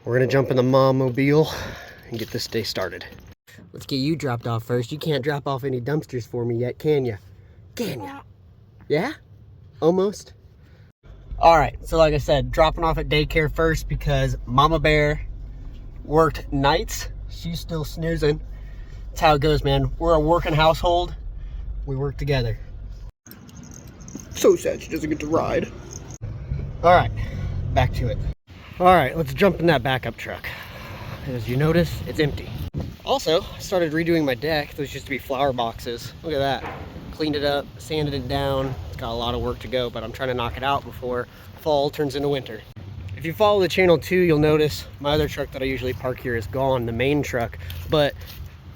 We're gonna jump in the mom-mobile and get this day started. Let's get you dropped off first. You can't drop off any dumpsters for me yet, can you? Can you? Yeah? Almost. All right, so like I said, dropping off at daycare first because Mama Bear worked nights. She's still snoozing. That's how it goes, man. We're a working household. We work together. So sad she doesn't get to ride. All right, back to it. All right, let's jump in that backup truck. As you notice, it's empty. Also, I started redoing my deck. Those used to be flower boxes. Look at that. Cleaned it up, sanded it down. It's got a lot of work to go, but I'm trying to knock it out before fall turns into winter. If you follow the channel too, you'll notice my other truck that I usually park here is gone, the main truck, but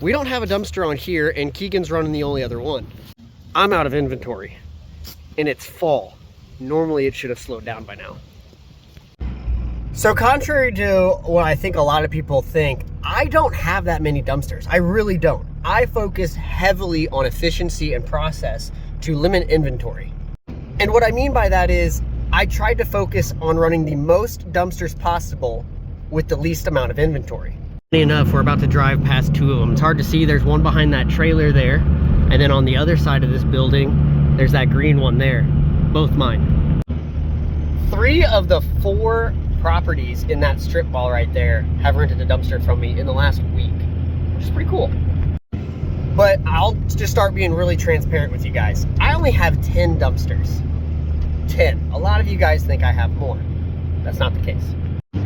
we don't have a dumpster on here and Keegan's running the only other one. I'm out of inventory and it's fall. Normally it should have slowed down by now. So contrary to what I think a lot of people think, I don't have that many dumpsters. I really don't. I focus heavily on efficiency and process to limit inventory. And what I mean by that is I tried to focus on running the most dumpsters possible with the least amount of inventory. Funny enough, we're about to drive past two of them. It's hard to see. There's one behind that trailer there. And then on the other side of this building, there's that green one there. Both mine. 3 of the 4 properties in that strip mall right there have rented a dumpster from me in the last week, which is pretty cool. But I'll just start being really transparent with you guys. I only have 10 dumpsters. 10. A lot of you guys think I have more. That's not the case.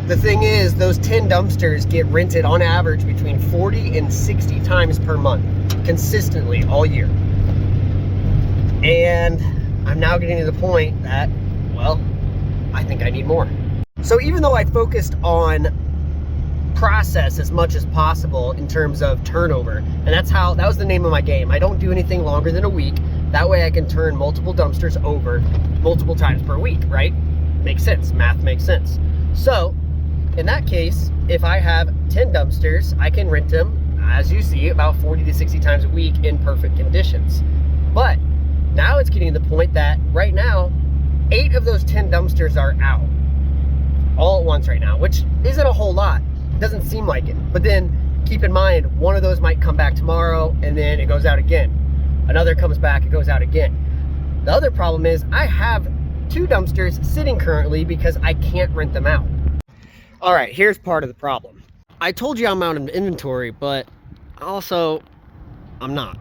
The thing is, those 10 dumpsters get rented on average between 40 and 60 times per month, consistently all year. And I'm now getting to the point that, well, I think I need more. So even though I focused on process as much as possible in terms of turnover, and that was the name of my game. I don't do anything longer than a week. That way I can turn multiple dumpsters over multiple times per week, right? Makes sense, math makes sense. So in that case, if I have 10 dumpsters, I can rent them, as you see, about 40 to 60 times a week in perfect conditions. But now it's getting to the point that right now, 8 of those 10 dumpsters are out all at once right now, which isn't a whole lot. It doesn't seem like it. But then keep in mind, one of those might come back tomorrow and then it goes out again. Another comes back, it goes out again. The other problem is I have 2 dumpsters sitting currently because I can't rent them out. All right, here's part of the problem. I told you I'm out of inventory, but also I'm not.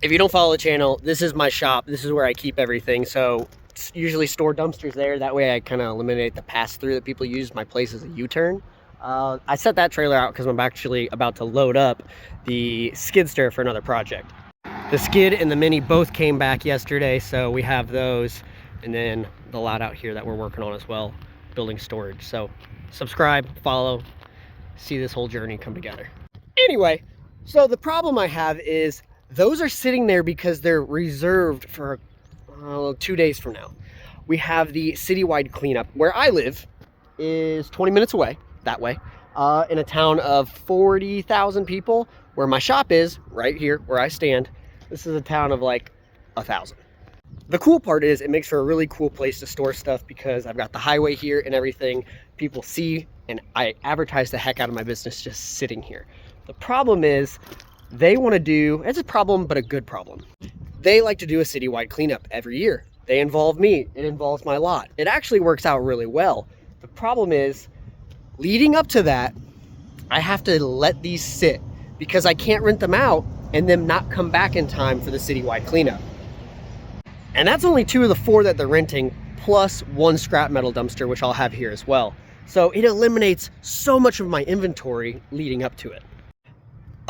If you don't follow the channel, this is my shop. This is where I keep everything. So usually store dumpsters there. That way I kind of eliminate the pass-through that people use. My place is a U-turn. I set that trailer out because I'm actually about to load up the skid steer for another project. The skid and the mini both came back yesterday, so we have those. And then the lot out here that we're working on as well, building storage. So subscribe, follow, see this whole journey come together. Anyway, so the problem I have is those are sitting there because they're reserved for 2 days from now. We have the citywide cleanup. Where I live is 20 minutes away, that way, in a town of 40,000 people. Where my shop is, right here, where I stand, this is a town of like 1,000. The cool part is it makes for a really cool place to store stuff because I've got the highway here and everything. People see, and I advertise the heck out of my business just sitting here. The problem is they want to do, it's a problem, but a good problem. They like to do a citywide cleanup every year. They involve me, it involves my lot. It actually works out really well. The problem is, leading up to that, I have to let these sit because I can't rent them out and them not come back in time for the citywide cleanup. And that's only 2 of the 4 that they're renting, plus 1 scrap metal dumpster, which I'll have here as well. So it eliminates so much of my inventory leading up to it.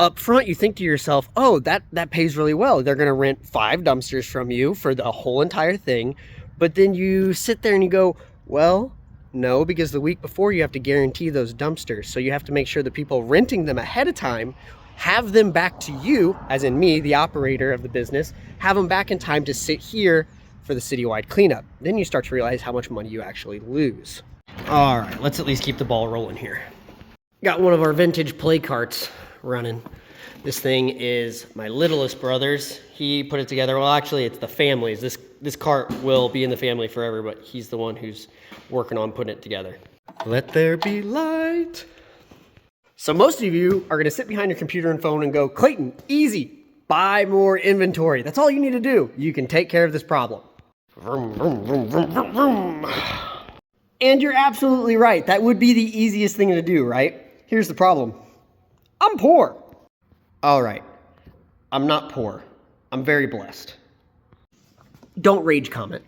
Up front, you think to yourself, oh, that pays really well. They're gonna rent 5 dumpsters from you for the whole entire thing. But then you sit there and you go, well, no, because the week before you have to guarantee those dumpsters. So you have to make sure the people renting them ahead of time have them back to you, as in me, the operator of the business, have them back in time to sit here for the citywide cleanup. Then you start to realize how much money you actually lose. All right, let's at least keep the ball rolling here. Got one of our vintage play carts running. This thing is my littlest brother's. He put it together. Well, actually, it's the family's. This cart will be in the family forever, but he's the one who's working on putting it together. Let there be light. So most of you are going to sit behind your computer and phone and go, Clayton, easy, buy more inventory. That's all you need to do. You can take care of this problem. Vroom, vroom, vroom, vroom, vroom, vroom. And you're absolutely right. That would be the easiest thing to do, right? Here's the problem. I'm poor. All right. I'm not poor. I'm very blessed. Don't rage comment.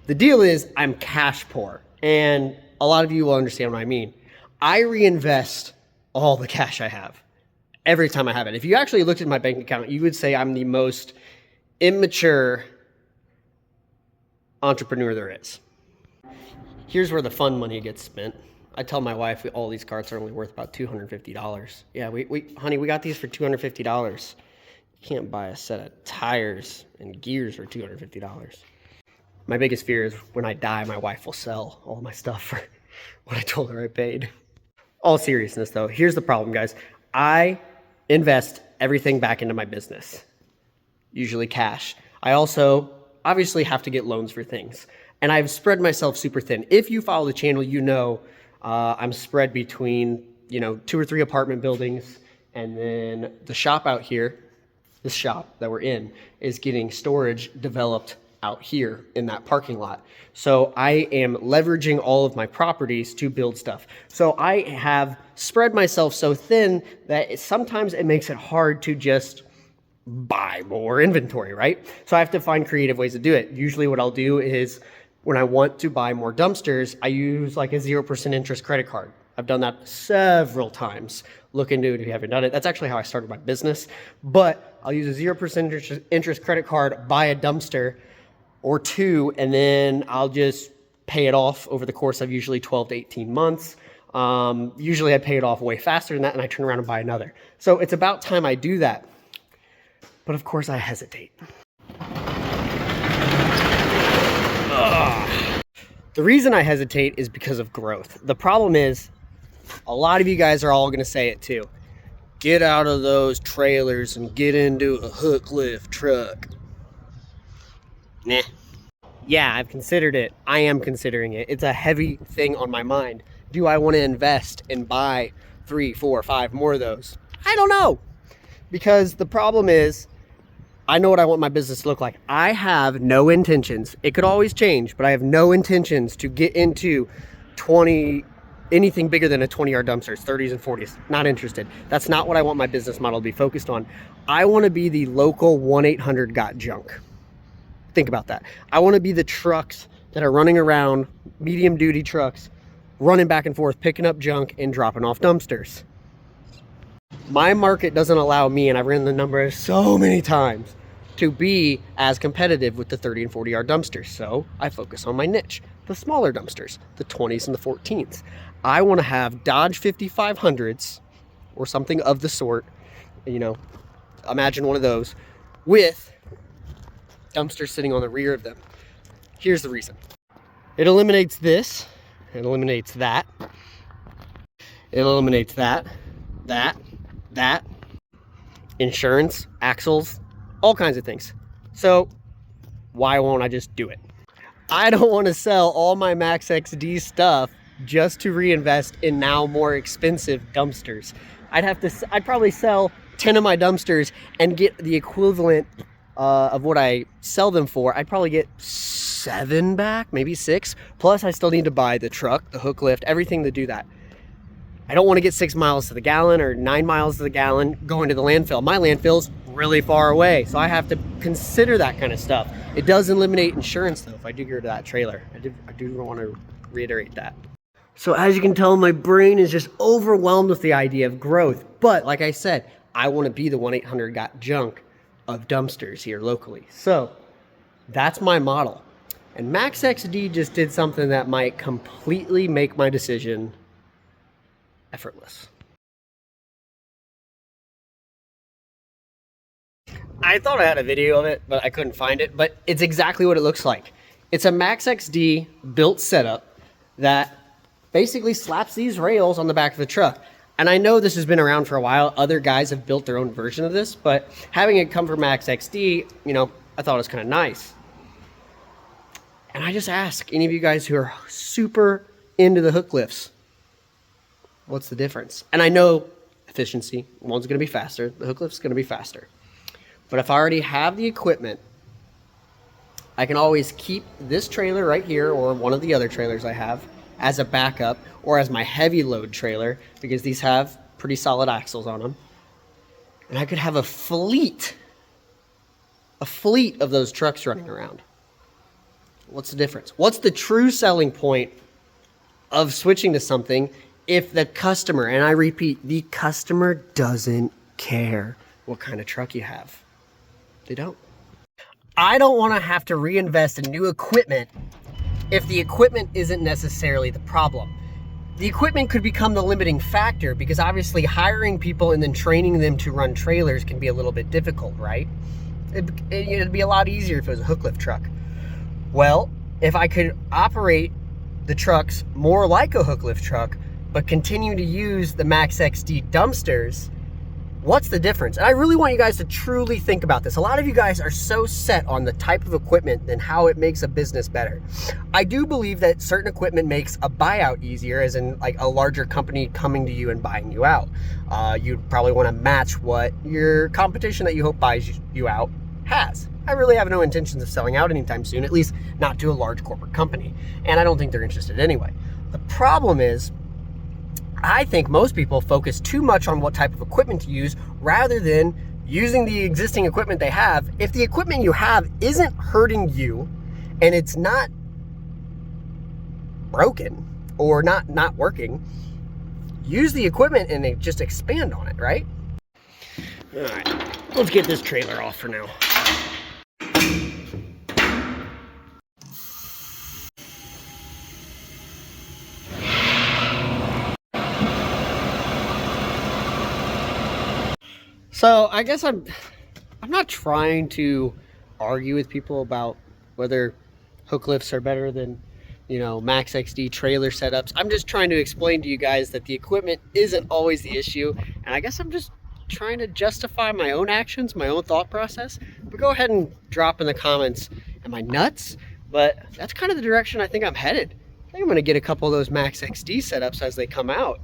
The deal is I'm cash poor. And a lot of you will understand what I mean. I reinvest all the cash I have every time I have it. If you actually looked at my bank account, you would say I'm the most immature entrepreneur there is. Here's where the fun money gets spent. I tell my wife all these carts are only worth about $250. Yeah, honey, we got these for $250. You can't buy a set of tires and gears for $250. My biggest fear is when I die, my wife will sell all my stuff for what I told her I paid. All seriousness though, here's the problem, guys. I invest everything back into my business, usually cash. I also obviously have to get loans for things, and I've spread myself super thin. If you follow the channel, you know I'm spread between 2 or 3 apartment buildings, and then the shop out here, this shop that we're in, is getting storage developed out here in that parking lot. So I am leveraging all of my properties to build stuff. So I have spread myself so thin that sometimes it makes it hard to just buy more inventory, right? So I have to find creative ways to do it. Usually what I'll do is when I want to buy more dumpsters, I use like a 0% interest credit card. I've done that several times. Look into it if you haven't done it. That's actually how I started my business. But I'll use a 0% interest credit card, buy a dumpster or 2, and then I'll just pay it off over the course of usually 12 to 18 months. Usually I pay it off way faster than that, and I turn around and buy another. So it's about time I do that. But of course I hesitate. Ugh. The reason I hesitate is because of growth. The problem is, a lot of you guys are all gonna say it too. Get out of those trailers and get into a hook lift truck. Nah. Yeah, I've considered it. I am considering it. It's a heavy thing on my mind. Do I want to invest and buy 3, 4, 5 more of those? I don't know. Because the problem is, I know what I want my business to look like. I have no intentions. It could always change, but I have no intentions to get into anything bigger than a 20-yard dumpsters, 30s and 40s. Not interested. That's not what I want my business model to be focused on. I want to be the local 1-800-GOT-JUNK. Think about that. I want to be the trucks that are running around, medium duty trucks, running back and forth, picking up junk and dropping off dumpsters. My market doesn't allow me, and I've ran the numbers so many times, to be as competitive with the 30 and 40 yard dumpsters. So I focus on my niche, the smaller dumpsters, the 20s and the 14s. I want to have Dodge 5500s or something of the sort, imagine one of those with dumpsters sitting on the rear of them. Here's the reason. It eliminates this, it eliminates that, it eliminates that, insurance, axles, all kinds of things. So why won't I just do it? I don't want to sell all my Max XD stuff just to reinvest in now more expensive dumpsters. I'd probably sell 10 of my dumpsters and get the equivalent of what I sell them for. I'd probably get 7 back, maybe 6. Plus I still need to buy the truck, the hook lift, everything to do that. I don't want to get 6 miles to the gallon or 9 miles to the gallon going to the landfill. My landfill's really far away, so I have to consider that kind of stuff. It does eliminate insurance though if I do go to that trailer. I do want to reiterate that. So as you can tell, my brain is just overwhelmed with the idea of growth. But like I said, I want to be the 1-800-GOT-JUNK of dumpsters here locally. So that's my model. And Max XD just did something that might completely make my decision effortless. I thought I had a video of it, but I couldn't find it. But it's exactly what it looks like. It's a Max XD built setup that basically slaps these rails on the back of the truck. And I know this has been around for a while. Other guys have built their own version of this, but having it come from Max XD, I thought it was kind of nice. And I just ask any of you guys who are super into the hook lifts, What's the difference? And I know efficiency, one's going to be faster, the hook lift's going to be faster. But if I already have the equipment, I can always keep this trailer right here or one of the other trailers I have as a backup or as my heavy load trailer, because these have pretty solid axles on them. And I could have a fleet of those trucks running around. What's the difference? What's the true selling point of switching to something if the customer, and I repeat, the customer doesn't care what kind of truck you have? They don't. I don't want to have to reinvest in new equipment if the equipment isn't necessarily the problem. The equipment could become the limiting factor, because obviously hiring people and then training them to run trailers can be a little bit difficult, right? It'd be a lot easier if it was a hook lift truck. Well, if I could operate the trucks more like a hook lift truck, but continue to use the Max XD dumpsters, what's the difference? And I really want you guys to truly think about this. A lot of you guys are so set on the type of equipment and how it makes a business better. I do believe that certain equipment makes a buyout easier, as in like a larger company coming to you and buying you out. You'd probably want to match what your competition that you hope buys you out has. I really have no intentions of selling out anytime soon, at least not to a large corporate company. And I don't think they're interested anyway. The problem is, I think most people focus too much on what type of equipment to use rather than using the existing equipment they have. If the equipment you have isn't hurting you and it's not broken or not working, use the equipment and just expand on it, right? All right, let's get this trailer off for now. So I guess I'm not trying to argue with people about whether hook lifts are better than, Max XD trailer setups. I'm just trying to explain to you guys that the equipment isn't always the issue. And I guess I'm just trying to justify my own actions, my own thought process. But go ahead and drop in the comments, am I nuts? But that's kind of the direction I think I'm headed. I think I'm gonna get a couple of those Max XD setups as they come out.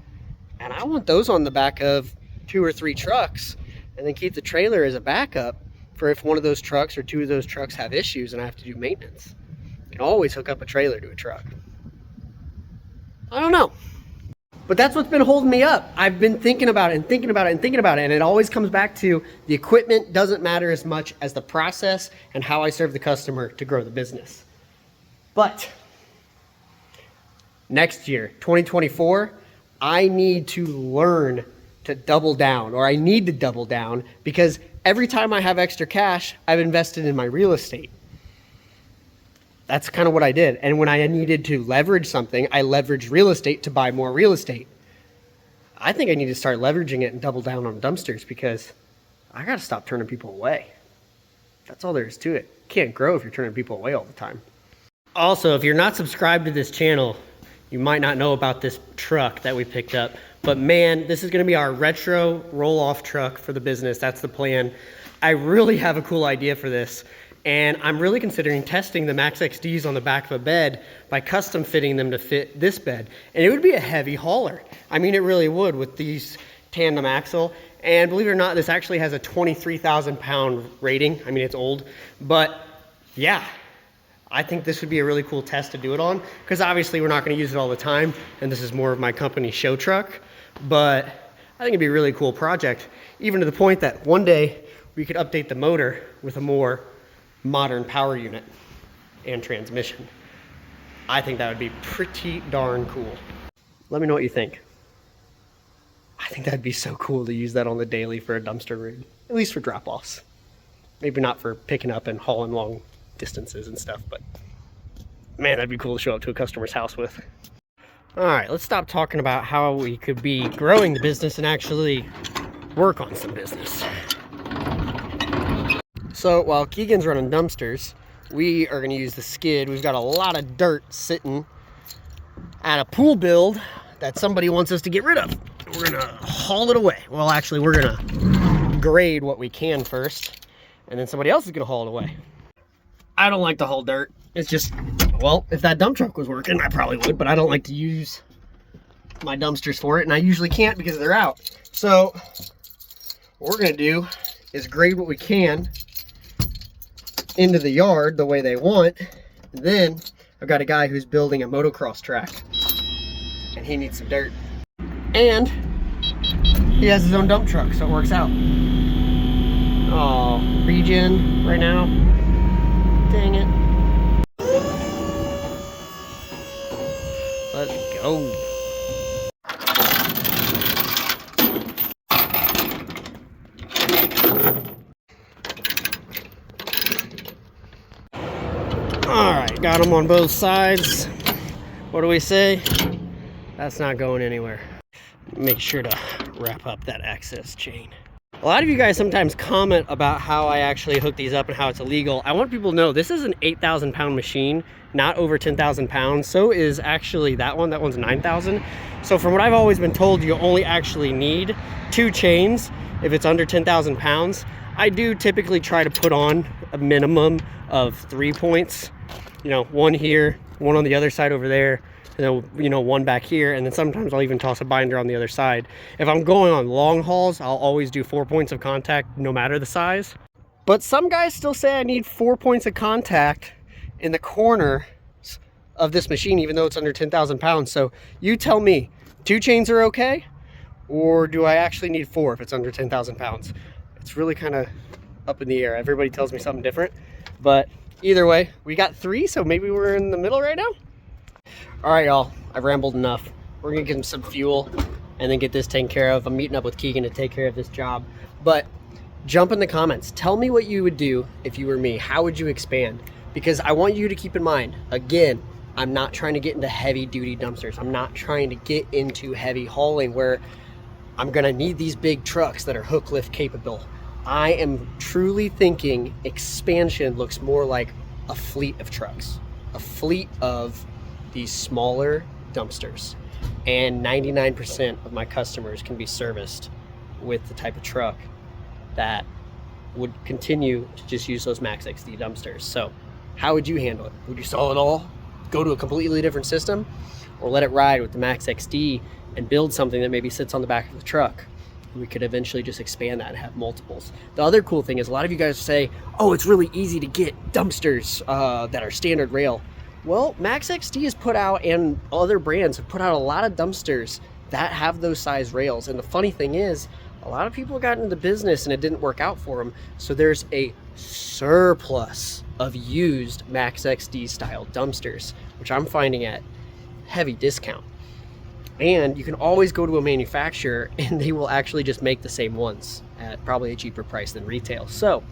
And I want those on the back of 2 or 3 trucks, and then keep the trailer as a backup for if one of those trucks or 2 of those trucks have issues and I have to do maintenance. You can always hook up a trailer to a truck. I don't know. But that's what's been holding me up. I've been thinking about it and thinking about it and thinking about it, and it always comes back to the equipment doesn't matter as much as the process and how I serve the customer to grow the business. But next year, 2024, I need to learn to double down, or I need to double down, because every time I have extra cash, I've invested in my real estate. That's kind of what I did. And when I needed to leverage something, I leveraged real estate to buy more real estate. I think I need to start leveraging it and double down on dumpsters, because I got to stop turning people away. That's all there is to it. You can't grow if you're turning people away all the time. Also, if you're not subscribed to this channel, you might not know about this truck that we picked up. But man, this is gonna be our retro roll-off truck for the business. That's the plan. I really have a cool idea for this. And I'm really considering testing the Max XDs on the back of a bed by custom fitting them to fit this bed. And it would be a heavy hauler. I mean, it really would with these tandem axle. And believe it or not, this actually has a 23,000 pound rating. I mean, it's old, but yeah. I think this would be a really cool test to do it on, because obviously we're not going to use it all the time, and this is more of my company show truck, but I think it'd be a really cool project, even to the point that one day we could update the motor with a more modern power unit and transmission. I think that would be pretty darn cool. Let me know what you think. I think that'd be so cool to use that on the daily for a dumpster rig, at least for drop-offs. Maybe not for picking up and hauling long distances and stuff, but man, that'd be cool to show up to a customer's house with. All right, let's stop talking about how we could be growing the business and actually work on some business. So while Keegan's running dumpsters, we are going to use the skid. We've got a lot of dirt sitting at a pool build that somebody wants us to get rid of. We're going to haul it away. Well, actually, we're going to grade what we can first, and then somebody else is going to haul it away. I don't like to haul dirt. It's just, well, if that dump truck was working, I probably would, but I don't like to use my dumpsters for it, and I usually can't because they're out. So what we're gonna do is grade what we can into the yard the way they want. And then I've got a guy who's building a motocross track, and he needs some dirt. And he has his own dump truck, so it works out. Oh, regen right now. Dang it. Let's go. All right, got them on both sides. What do we say? That's not going anywhere. Make sure to wrap up that access chain. A lot of you guys sometimes comment about how I actually hook these up and how it's illegal. I want people to know this is an 8,000 pound machine, not over 10,000 pounds. So is actually that one. That one's 9,000. So from what I've always been told, you only actually need 2 chains if it's under 10,000 pounds. I do typically try to put on a minimum of 3 points. You know, one here, one on the other side over there, and then, you know, one back here, and then sometimes I'll even toss a binder on the other side. If I'm going on long hauls, I'll always do 4 points of contact no matter the size. But some guys still say I need 4 points of contact in the corner of this machine, even though it's under 10,000 pounds. So you tell me, 2 chains are okay? Or do I actually need 4 if it's under 10,000 pounds? It's really kind of up in the air. Everybody tells me something different, but either way, we got 3, so maybe we're in the middle right now. All right, y'all, I've rambled enough. We're gonna get him some fuel and then get this taken care of. I'm meeting up with Keegan to take care of this job. But jump in the comments. Tell me what you would do if you were me. How would you expand? Because I want you to keep in mind, again, I'm not trying to get into heavy duty dumpsters. I'm not trying to get into heavy hauling where I'm gonna need these big trucks that are hook lift capable. I am truly thinking expansion looks more like a fleet of trucks, a fleet of these smaller dumpsters, and 99% of my customers can be serviced with the type of truck that would continue to just use those Max XD dumpsters. So how would you handle it? Would you sell it all, go to a completely different system, or let it ride with the Max XD and build something that maybe sits on the back of the truck? We could eventually just expand that and have multiples. The other cool thing is a lot of you guys say, oh, it's really easy to get dumpsters that are standard rail. Well, Max XD has put out, and other brands have put out, a lot of dumpsters that have those size rails. And the funny thing is, a lot of people got into the business and it didn't work out for them. So there's a surplus of used Max XD style dumpsters, which I'm finding at heavy discount. And you can always go to a manufacturer and they will actually just make the same ones at probably a cheaper price than retail. So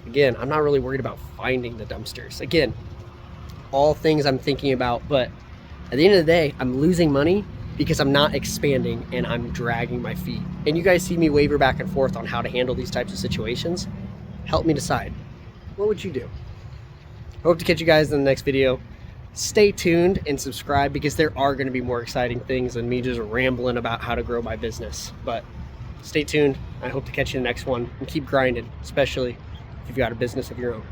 again, I'm not really worried about finding the dumpsters. Again, all things I'm thinking about, but at the end of the day, I'm losing money because I'm not expanding and I'm dragging my feet. And you guys see me waver back and forth on how to handle these types of situations. Help me decide. What would you do? Hope to catch you guys in the next video. Stay tuned and subscribe because there are going to be more exciting things than me just rambling about how to grow my business. But stay tuned. I hope to catch you in the next one and keep grinding, especially if you've got a business of your own.